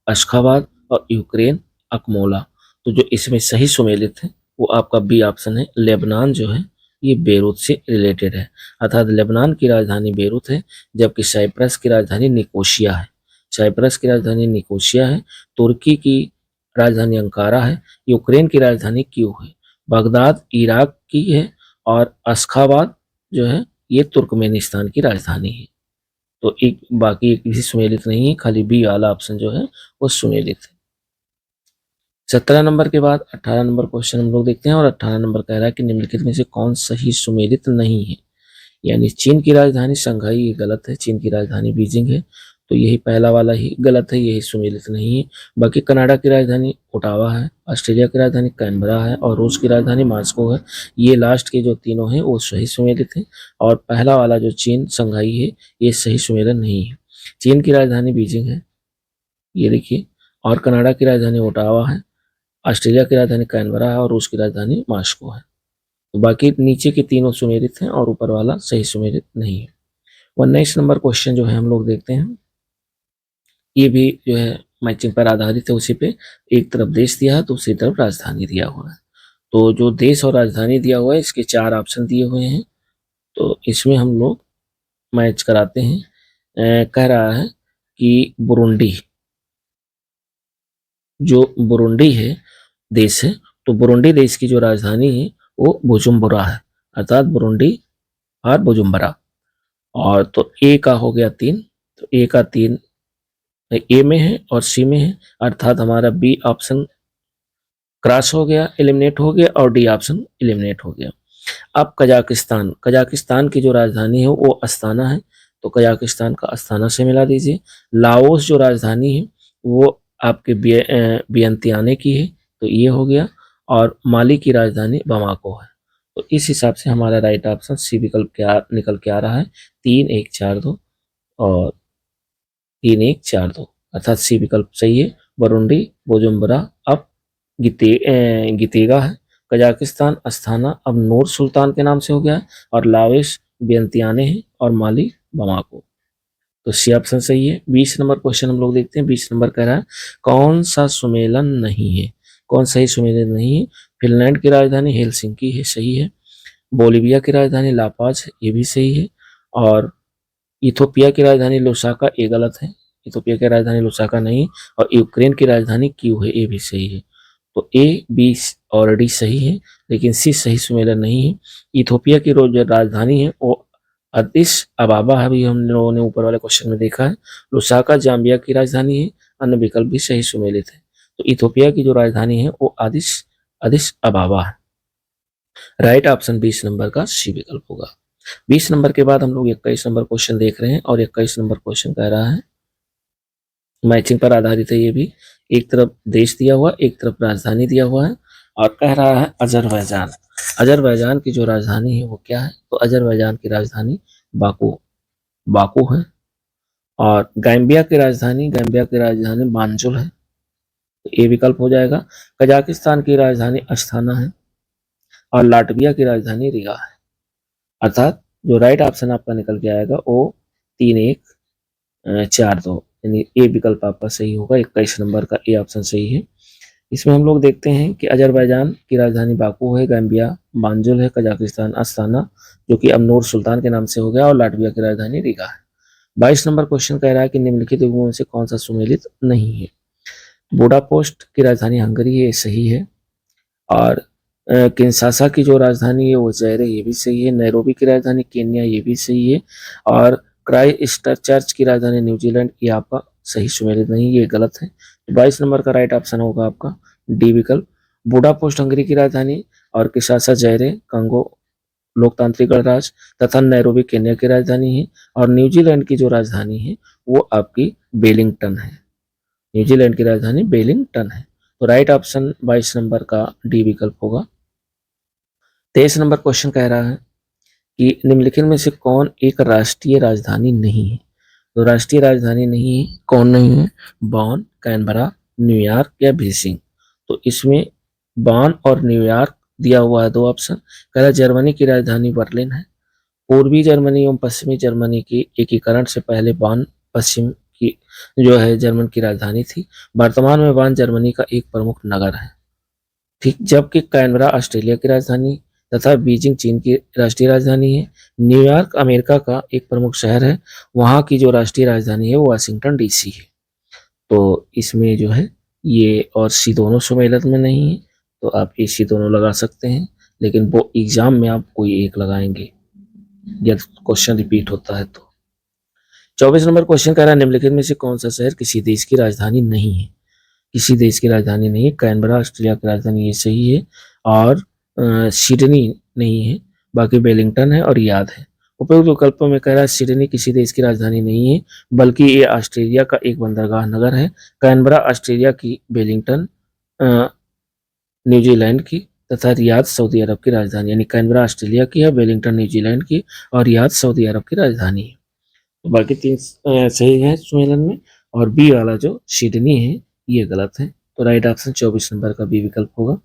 Speaker 1: Ashgabat और यूक्रेन अकमोला। तो जो इसमें सही सुमेलित है वो आपका बी ऑप्शन है। लेबनान जो है ये बेरूत से रिलेटेड है, अर्थात लेबनान की राजधानी बेरूत है, जबकि साइप्रस की राजधानी निकोशिया है। साइप्रस की राजधानी निकोशिया है। तुर्की की राजधानी अंकारा है। यूक्रेन की राजधानी क्यू है। बगदाद इराक की है। और अशखाबाद जो है ये तुर्कमेनिस्तान की राजधानी है। तो एक बाकी एक भी सुमेलित नहीं है, खाली बी वाला ऑप्शन जो है वो सुमेलित है। 17 नंबर के बाद 18 नंबर क्वेश्चन हम लोग देखते हैं। और 18 नंबर कह रहा है कि निम्नलिखित में से कौन सही सुमेलित नहीं है। यानी चीन की राजधानी शंघाई ये गलत है, चीन की राजधानी बीजिंग है। तो यही पहला वाला ही गलत है, यही सुमेलित नहीं है। बाकी कनाडा की राजधानी ओटावा है, ऑस्ट्रेलिया की राजधानी कैनबरा है, और रूस की राजधानी मॉस्को है। ये लास्ट के जो तीनों हैं वो सही सुमेलित है। और पहला वाला जो चीन शंघाई है ये सही सुमेलन नहीं है। चीन की राजधानी बीजिंग है, ये देखिए। और कनाडा की राजधानी ओटावा है, ऑस्ट्रेलिया की राजधानी कैनबरा है, और रूस की राजधानी मॉस्को है। तो बाकी नीचे के तीनों सुमेलित हैं और ऊपर वाला सही सुमेलित नहीं है। 19 नंबर क्वेश्चन जो है हम लोग देखते हैं। ये भी जो है मैचिंग पर आधारित है। उसी पे एक तरफ देश दिया है, दूसरी तरफ राजधानी दिया हुआ है। तो जो देश और राजधानी दिया हुआ है इसके 4 ऑप्शन दिए हुए हैं। तो इसमें हम लोग मैच कराते हैं। कह रहा है कि बुरुंडी, जो बुरुंडी है देश है, तो बुरुंडी देश की जो राजधानी है वो बुजुम्बुरा है, अर्थात बुरुंडी और बुजुम्बरा। और तो ए का हो गया 3, तो ए का 3 ए में है और सी में है, अर्थात हमारा बी ऑप्शन क्रॉस हो गया, एलिमिनेट हो गया, और डी ऑप्शन एलिमिनेट हो गया। अब कजाकिस्तान, कजाकिस्तान की जो राजधानी है वो अस्ताना है, तो कजाकिस्तान का अस्ताना से मिला दीजिए। लाओस जो राजधानी है वो आपके वियंतियाने की है, तो ये हो गया। और माली की राजधानी बमाको है। तो इस हिसाब से हमारा राइट ऑप्शन सी विकल्प निकल के आ रहा है। 3 1 4 2 और 3 1 4 2 अर्थात सी विकल्प सही है। बुरुंडी, बुजुम्बरा अब गितेगा है। कजाकिस्तान अस्थाना अब नूर सुल्तान के नाम से हो गया है। और लावेश वियंतियाने हैं। और माली बमाको। तो सी ऑप्शन सही है। 20 नंबर क्वेश्चन हम लोग देखते हैं। 20 नंबर कह रहा है कौन सा सुमेलन नहीं है, कौन सही सुमेलन नहीं है। फिनलैंड की राजधानी हेलसिंकी है, सही है। बोलिविया की राजधानी लापाज है, ये भी सही है। और इथोपिया की राजधानी लुसाका, ये गलत है। इथोपिया की राजधानी लुसाका नहीं। और यूक्रेन की राजधानी क्यू है, ये भी सही है। तो ए, बी और डी सही है, लेकिन सी सही सुमेलन नहीं है। इथोपिया की जो राजधानी है वो अदिस अबाबा है, अभी हम लोगों ने ऊपर वाले क्वेश्चन में देखा है। लुसाका जाम्बिया की राजधानी है। अन्य विकल्प भी सही सुमेलित है। तो इथोपिया की जो राजधानी है वो अदिस अदिस अबाबा है। राइट ऑप्शन 20 नंबर का सी विकल्प होगा। 20 नंबर के बाद हम लोग 21 नंबर क्वेश्चन देख रहे हैं। और 21 नंबर क्वेश्चन कह रहा है, मैचिंग पर आधारित है ये भी। एक तरफ देश दिया हुआ, एक तरफ राजधानी दिया हुआ है। और कह रहा है अजरबैजान। अजरबैजान की जो राजधानी है वो क्या है? तो अजरबैजान की राजधानी बाकू बाकू है। और गैम्बिया की राजधानी बांजुल है। तो ये विकल्प हो जाएगा। कजाकिस्तान की राजधानी अस्थाना है। और लाटविया की राजधानी रिगा है। अर्थात जो राइट ऑप्शन आपका निकल के आएगा वो 3-1-4-2, यानी ए विकल्प आपका सही होगा। 21 नंबर का ए ऑप्शन सही है। इसमें हम लोग देखते हैं कि अजरबैजान की राजधानी बाकू है, गैम्बिया बांजुल है, कजाकिस्तान अस्थाना जो कि अब नूर सुल्तान के नाम से हो गया, और लाटविया की राजधानी रिगा है। 22 नंबर क्वेश्चन कह रहा है कि निम्नलिखित युग्मों में से कौन सा सुमेलित नहीं है। बुडापेस्ट की राजधानी हंगरी है, सही है। और किंशासा की जो राजधानी है वो ज़ायरे, ये भी सही है। नैरोबी की राजधानी केन्या, ये भी सही है। और क्राइस्टचर्च की राजधानी न्यूजीलैंड, ये आपका सही सुमेलित नहीं, ये गलत है। 22 नंबर का राइट ऑप्शन होगा आपका डी विकल्प। बुडापेस्ट हंगरी की राजधानी और किंशासा ज़ायरे कंगो लोकतांत्रिक गणराज्य तथा नैरोबी केन्या की राजधानी है। और न्यूजीलैंड की जो राजधानी है वो आपकी वेलिंगटन है। न्यूजीलैंड की राजधानी वेलिंगटन है। तो राइट ऑप्शन 22 नंबर का डी विकल्प होगा। 23 नंबर क्वेश्चन कह रहा है कि निम्नलिखित में से कौन एक राष्ट्रीय राजधानी नहीं है। तो राष्ट्रीय राजधानी नहीं है, कौन नहीं है? बॉन, कैनबरा, न्यूयॉर्क या बीजिंग। तो इसमें बॉन और न्यूयॉर्क दिया हुआ है, दो ऑप्शन। कह रहा है जर्मनी की राजधानी बर्लिन है। पूर्वी जर्मनी एवं पश्चिमी जर्मनी के एकीकरण से पहले बॉन पश्चिम की जो है जर्मन की राजधानी थी। वर्तमान में बॉन जर्मनी का एक प्रमुख नगर है, ठीक। जबकि कैनबरा ऑस्ट्रेलिया की राजधानी तथा बीजिंग चीन की राष्ट्रीय राजधानी है। न्यूयॉर्क अमेरिका का एक प्रमुख शहर है। वहाँ की जो राष्ट्रीय राजधानी है वो वाशिंगटन डीसी है। तो इसमें जो है ये और सी दोनों सुमेलित में नहीं है, तो आप ये सी दोनों लगा सकते हैं, लेकिन वो एग्जाम में आप कोई एक लगाएंगे यदि क्वेश्चन रिपीट होता है तो। 24 नंबर क्वेश्चन कह रहा है निम्नलिखित में से कौन सा शहर किसी देश की राजधानी नहीं है। किसी देश की राजधानी नहीं है। कैनबरा ऑस्ट्रेलिया की राजधानी, ये सही है। और सिडनी नहीं है, बाकी वेलिंगटन है और याद है। उपयुक्त विकल्पों में कह रहा है सिडनी किसी देश की राजधानी नहीं है, बल्कि ये ऑस्ट्रेलिया का एक बंदरगाह नगर है। कैनबरा ऑस्ट्रेलिया की, वेलिंगटन न्यूजीलैंड की तथा रियाद सऊदी अरब की राजधानी, यानी कैनबरा ऑस्ट्रेलिया की है, वेलिंगटन न्यूजीलैंड की और रियाद सऊदी अरब की राजधानी है। तो बाकी 3 सही है सम्मेलन में, और बी वाला जो सिडनी है ये गलत है। तो राइट ऑप्शन 24 नंबर का बी विकल्प होगा।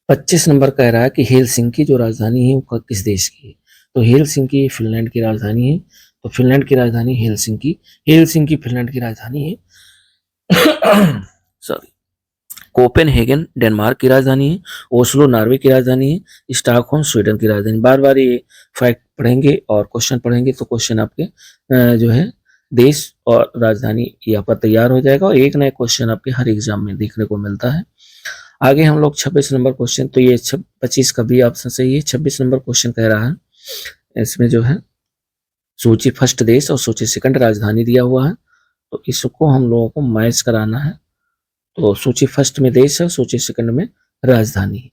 Speaker 1: 25 नंबर कह रहा है कि हेलसिंकी जो राजधानी है वो किस देश की है। तो हेलसिंकी फिनलैंड की राजधानी है। तो फिनलैंड की राजधानी हेलसिंकी, हेलसिंकी फिनलैंड की राजधानी है। सॉरी। कोपेनहेगन डेनमार्क की राजधानी है। ओस्लो नॉर्वे की राजधानी है। स्टॉकहोम स्वीडन की राजधानी। बार बार ये फैक्ट पढ़ेंगे और क्वेश्चन पढ़ेंगे तो क्वेश्चन आपके जो है देश और राजधानी यहाँ पर तैयार हो जाएगा, और एक नया क्वेश्चन आपके हर एग्जाम में देखने को मिलता है। आगे हम लोग 26 नंबर क्वेश्चन, तो ये 25 का भी ऑप्शन सही है। 26 नंबर क्वेश्चन कह रहा है, इसमें जो है सूची फर्स्ट देश और सूची सेकंड राजधानी दिया हुआ है, तो इसको हम लोगों को मैच कराना है। तो सूची फर्स्ट में देश है, सूची सेकंड में राजधानी।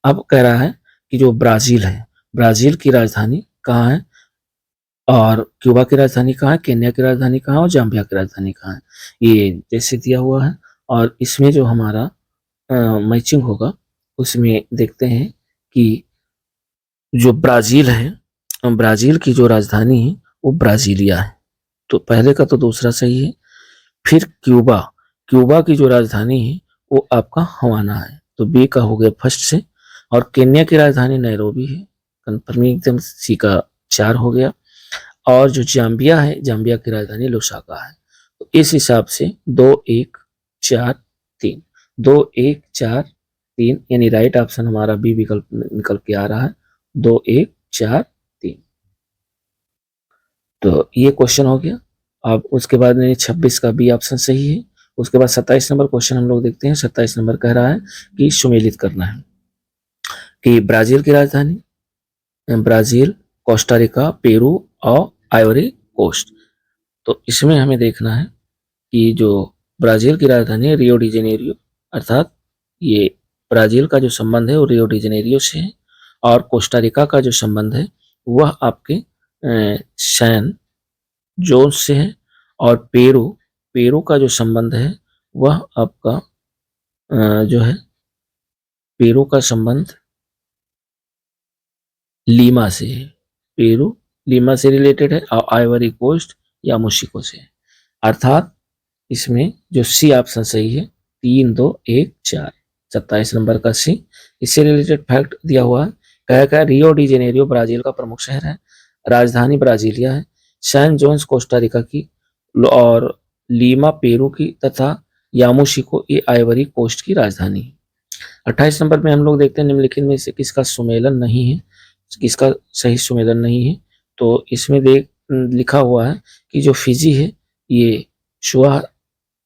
Speaker 1: अब कह रहा है कि जो ब्राजील है, ब्राजील की राजधानी कहाँ है, और क्यूबा की राजधानी कहाँ है, केन्या की राजधानी कहाँ है, और जाम्बिया की राजधानी कहाँ है, ये जैसे दिया हुआ है। और इसमें जो हमारा मैचिंग होगा उसमें देखते हैं कि जो ब्राजील है, ब्राजील की जो राजधानी है वो ब्राजीलिया है। तो पहले का तो दूसरा सही है। फिर क्यूबा, क्यूबा की जो राजधानी है वो आपका हवाना है, तो बी का हो गया फर्स्ट से। और केन्या की राजधानी नैरोबी है, कंफर्मिंग एकदम, सी का 4 हो गया। और जो जाम्बिया है, जाम्बिया की राजधानी लुसाका है। तो इस हिसाब से 2 1 4 3, 2 1 4 3, यानी राइट ऑप्शन हमारा बी विकल्प निकल के आ रहा है, 2 1 4 3। तो ये क्वेश्चन हो गया। अब उसके बाद में 26 का बी ऑप्शन सही है। उसके बाद 27 नंबर क्वेश्चन हम लोग देखते हैं। 27 नंबर कह रहा है कि सुमेलित करना है कि ब्राजील की राजधानी, ब्राजील, कोस्टारिका, पेरू और आइवरी कोस्ट। तो इसमें हमें देखना है कि जो ब्राजील की राजधानी है रियो डी जेनेरियो, अर्थात ये ब्राजील का जो संबंध है वो रियो डी जेनेरियो से है। और कोस्टारिका का जो संबंध है वह आपके सैन जोस से है। और पेरू, पेरू का जो संबंध है वह आपका जो है पेरू का संबंध लीमा से है। पेरू लीमा से रिलेटेड है और आइवरी कोस्ट या मुशिको से है। अर्थात इसमें जो सी ऑप्शन सही है, 3 2 1 4, 27 नंबर का सी। इससे रिलेटेड फैक्ट दिया हुआ है, कह रियो डी जेनेरियो ब्राजील का प्रमुख शहर है, राजधानी ब्राजीलिया है, सैन जोन्स कोस्टारिका की और लीमा पेरू की तथा यामोशिको ये आइवरी कोस्ट की राजधानी है। 28 नंबर में हम लोग देखते हैं निम्नलिखित में से किसका सुमेलन नहीं है, किसका सही सुमेलन नहीं है। तो इसमें देख लिखा हुआ है कि जो फिजी है ये शुआ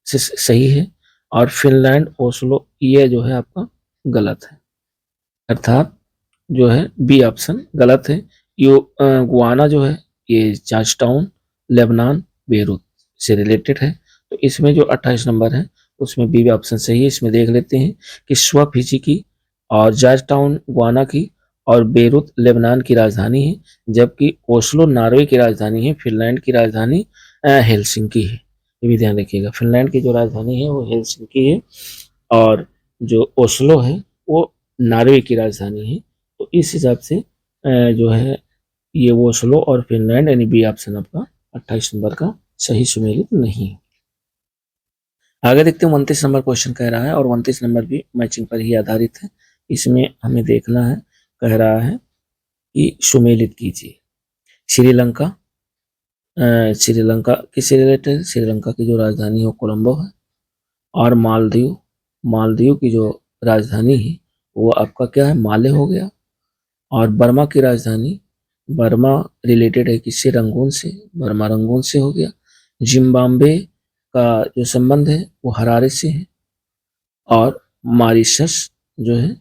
Speaker 1: से सही है, और फिनलैंड ओस्लो ये जो है आपका गलत है, अर्थात जो है बी ऑप्शन गलत है। यो गुआना जो है ये जॉर्ज टाउन, लेबनान, बेरूत से रिलेटेड है। तो इसमें जो 28 नंबर है उसमें बी ऑप्शन सही है। इसमें देख लेते हैं कि शुआ फिजी की और जॉर्ज टाउन गुआना की और बेरूत लेबनान की राजधानी है, जबकि ओस्लो नॉर्वे की राजधानी है। फिनलैंड की राजधानी हेलसिंकी है, ये भी ध्यान रखिएगा। फिनलैंड की जो राजधानी है वो हेलसिंकी है और जो ओस्लो है वो नॉर्वे की राजधानी है। तो इस हिसाब से जो है ये ओस्लो और फिनलैंड, यानी बी ऑप्शन आपका 28 नंबर का सही सुमेलित नहीं है। आगे देखते हैं 29 नंबर क्वेश्चन कह रहा है, और 29 नंबर भी मैचिंग पर ही आधारित है। इसमें हमें देखना है, कह रहा है कि सुमेलित कीजिए। श्रीलंका, श्रीलंका किससे रिलेटेड, श्रीलंका की जो राजधानी है वो कोलंबो है। और मालदीव, मालदीव की जो राजधानी है वो आपका क्या है, माले हो गया। और बर्मा की राजधानी, बर्मा रिलेटेड है किससे, रंगून से, बर्मा रंगून से हो गया। जिम्बाब्वे का जो संबंध है वो हरारे से है। और मॉरिशस जो है,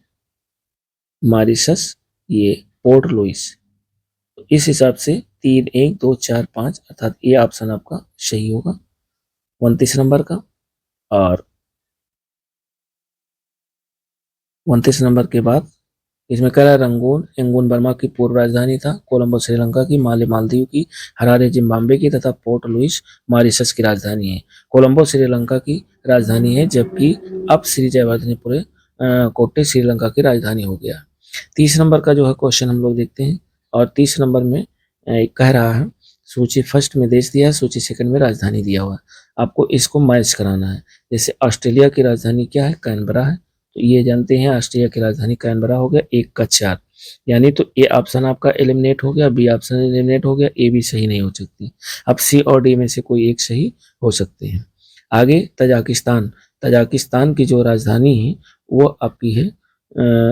Speaker 1: मॉरिशस ये पोर्ट लुइस। तो इस हिसाब से 3 1 2 4 5, अर्थात ये ऑप्शन आपका सही होगा 29 नंबर का। और 29 नंबर के बाद इसमें कह रहा है रंगून, यंगून बर्मा की पूर्व राजधानी था, कोलंबो श्रीलंका की, माले मालदीव की, हरारे जिम्बाब्वे की तथा पोर्ट लुइस मॉरिशस की राजधानी है। कोलंबो श्रीलंका की राजधानी है, जबकि अब श्री जयवर्धनेपुरे कोट्टे श्रीलंका की राजधानी हो गया। 30 नंबर का जो है क्वेश्चन हम लोग देखते हैं। और 30 नंबर में कह रहा है सूची फर्स्ट में देश दिया है, सूची सेकंड में राजधानी दिया हुआ है, आपको इसको मैच कराना है। जैसे ऑस्ट्रेलिया की राजधानी क्या है, कैनबरा है। तो ये जानते हैं ऑस्ट्रेलिया की राजधानी कैनबरा हो गया, 1 का 4, यानी तो ए ऑप्शन आपका एलिमिनेट हो गया, बी ऑप्शन एलिमिनेट हो गया, ए भी सही नहीं हो सकती। अब सी और डी में से कोई एक सही हो सकते हैं। आगे तजाकिस्तान, तजाकिस्तान की जो राजधानी है वो आपकी है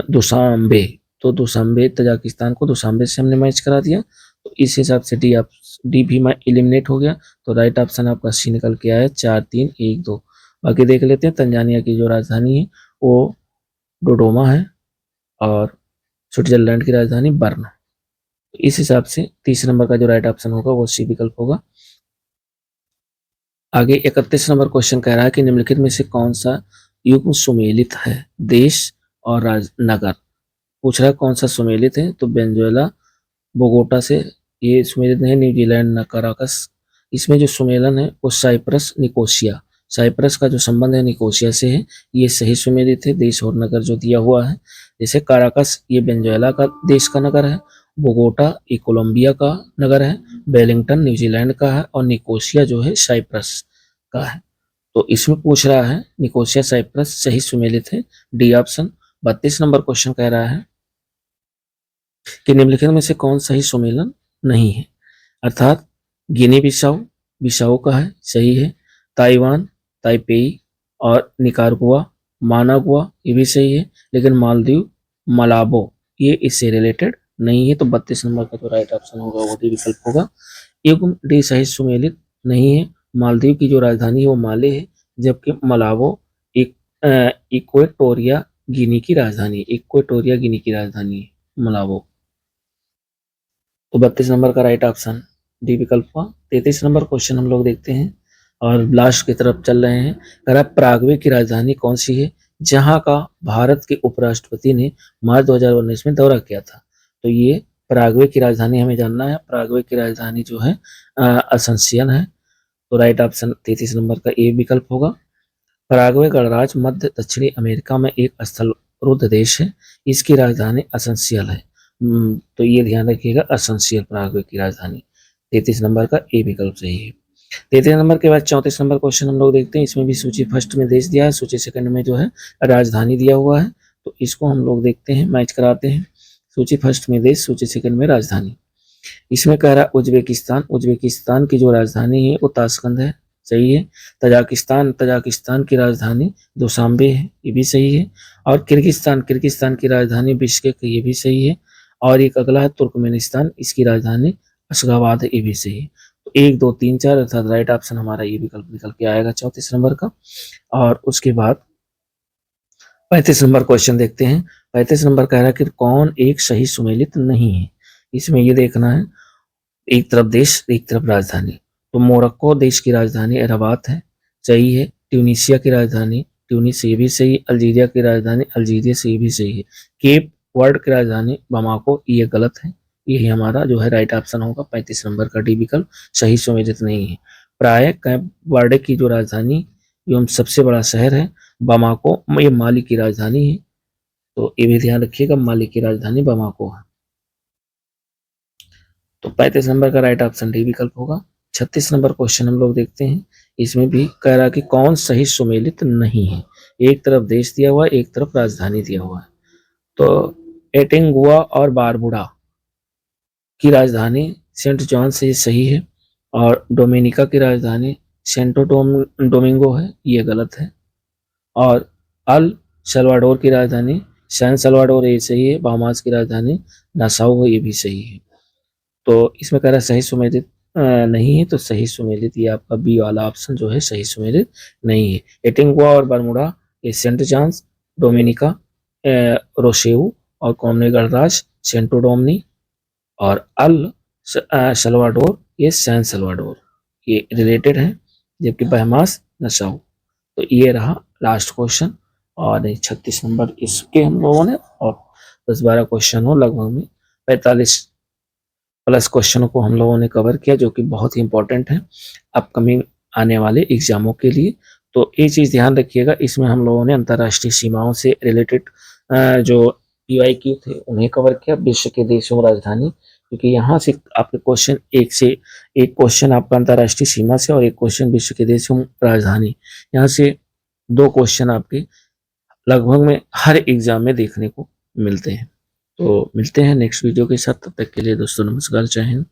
Speaker 1: दुशांबे। तो दुशांबे, तजाकिस्तान को दुशांबे से हमने मैच करा दिया। तो इस हिसाब से डी भी एलिमिनेट हो गया। तो राइट ऑप्शन आपका सी निकल के आया, 4 3 1 2। बाकी देख लेते हैं तंजानिया की जो राजधानी है वो डोडोमा है, और स्विट्जरलैंड की राजधानी बर्न। तो इस हिसाब से 30 नंबर का जो राइट ऑप्शन होगा वो सी विकल्प होगा। आगे 31 नंबर क्वेश्चन कह रहा है कि निम्नलिखित में से कौन सा युग्म सुमेलित है, देश और नगर। पूछ रहा है कौन सा सुमेलित है, तो वेनेजुएला बोगोटा से ये सुमेलित नहीं, न्यूजीलैंड न कराकस। इसमें जो सुमेलन है वो साइप्रस निकोसिया, साइप्रस का जो संबंध है निकोसिया से है, ये सही सुमेलित है। देश और नगर जो दिया हुआ है, जैसे काराकस ये वेनेजुएला का देश का नगर है, बोगोटा ये कोलंबिया का नगर है, वेलिंगटन न्यूजीलैंड का है, और निकोसिया जो है साइप्रस का है। तो इसमें पूछ रहा है निकोसिया साइप्रस सही सुमेलित है, डी ऑप्शन। 32 नंबर क्वेश्चन कह रहा है कि निम्नलिखित में से कौन सही सुमेलन नहीं है, अर्थात गिनी बिसाऊ, बिसाऊ का है, सही है। ताइवान, ताइपेई और निकारागुआ, मानागुआ, ये भी सही है। लेकिन मालदीव, मलाबो, ये इससे रिलेटेड नहीं है। तो 32 नंबर का जो राइट ऑप्शन होगा वो डी विकल्प होगा। एवं डी सही सुमेलित नहीं है। मालदीव की जो राजधानी है वो माले है, जबकि मलाबो एक इक्वेटोरिया गिनी की राजधानी, इक्वेटोरिया गिनी की राजधानी है मलाबो। तो 32 नंबर का राइट ऑप्शन डी विकल्प हुआ। 33 नंबर क्वेश्चन हम लोग देखते हैं और लास्ट की तरफ चल रहे हैं। कह रहा प्रागवे की राजधानी कौन सी है, जहां का भारत के उपराष्ट्रपति ने मार्च 2019 में दौरा किया था। तो ये प्रागवे की राजधानी हमें जानना है। प्रागवे की राजधानी जो है असंसियन है। तो राइट ऑप्शन 33 नंबर का ए विकल्प होगा। पराग्वे गणराज्य मध्य दक्षिणी अमेरिका में एक स्थलरुद्ध देश है। इसकी राजधानी असंसियल है। तो ये ध्यान रखिएगा, असंसियल पराग्वे की राजधानी। 33 नंबर का ए विकल्प सही है। 33 नंबर के बाद 34 नंबर क्वेश्चन हम लोग देखते हैं। इसमें भी सूची फर्स्ट में देश दिया है, सूची सेकंड में जो है राजधानी दिया हुआ है। तो इसको हम लोग देखते हैं, मैच कराते हैं। सूची फर्स्ट में देश, सूची सेकंड में राजधानी। इसमें कह रहा उज्बेकिस्तान, उज्बेकिस्तान की जो राजधानी है वो ताशकंद है, सही है। तजाकिस्तान, तजाकिस्तान की राजधानी दुशांबे है, ये भी सही है। और किर्गिस्तान, किर्गिस्तान की राजधानी बिश्केक, ये भी सही है। और एक अगला है तुर्कमेनिस्तान, इसकी राजधानी अशगाबाद है, ये भी सही है। तो 1 2 3 4 अर्थात राइट ऑप्शन हमारा ये विकल्प निकल के आएगा 34 नंबर का। और उसके बाद 35 नंबर क्वेश्चन देखते हैं। 35 नंबर कह रहा है कि कौन एक सही सुमेलित नहीं है। इसमें ये देखना है, एक तरफ देश एक तरफ राजधानी। तो मोरक्को देश की राजधानी रबात है, सही है। ट्यूनीशिया की राजधानी ट्यूनिस, ये भी सही है। अल्जीरिया की राजधानी अल्जीरिया से, ये भी सही है। केप वर्ड की राजधानी बमाको, ये गलत है। यही हमारा जो है राइट ऑप्शन होगा 35 नंबर का डी विकल्प सही सुमेलित नहीं है। प्राय कैप वर्डे की जो राजधानी एवं सबसे बड़ा शहर है बमाको, ये माली की राजधानी है। तो ये भी ध्यान रखिएगा, माली की राजधानी बमाको है। तो 35 नंबर का राइट ऑप्शन डी विकल्प होगा। 36 नंबर क्वेश्चन हम लोग देखते हैं। इसमें भी कह रहा कि कौन सही सुमेलित नहीं है। एक तरफ देश दिया हुआ है, एक तरफ राजधानी दिया हुआ है। तो एटिंगुआ और बारबुडा की राजधानी सेंट जॉन से सही है। और डोमिनिका की राजधानी सेंटो डोमिंगो है, ये गलत है। और अल सल्वाडोर की राजधानी सैन सल्वाडोर, ये सही है। बाहामास की राजधानी नासाउ है, ये भी सही है। तो इसमें कह रहा है सही सुमेलित नहीं है। तो सही सुमेलित ये आपका बी वाला ऑप्शन जो है सही सुमेलित नहीं है। एटिंगुआ और बरमुडा, ये सेंट जॉन्स, डोमिनिका, रोशेऊ और कॉमने गणराज्य सेंटो डोमनी। और अल सल्वाडोर, ये सैन सल्वाडोर, ये रिलेटेड है। जबकि बहमास नसाउ। तो ये रहा लास्ट क्वेश्चन। और 36 नंबर इसके हम लोगों ने, और 10-12 क्वेश्चन हो लगभग में 45 प्लस क्वेश्चनों को हम लोगों ने कवर किया, जो कि बहुत ही इंपॉर्टेंट है अपकमिंग आने वाले एग्जामों के लिए। तो ये चीज़ ध्यान रखिएगा, इसमें हम लोगों ने अंतर्राष्ट्रीय सीमाओं से रिलेटेड जो PYQ थे उन्हें कवर किया, विश्व के देशों राजधानी, क्योंकि यहाँ से आपके क्वेश्चन एक से एक क्वेश्चन आपका अंतर्राष्ट्रीय सीमा से और एक क्वेश्चन विश्व के देशों राजधानी, यहाँ से 2 क्वेश्चन आपके लगभग में हर एग्जाम में देखने को मिलते हैं। तो मिलते हैं नेक्स्ट वीडियो के साथ, तब तक के लिए दोस्तों नमस्कार, जय हिंद,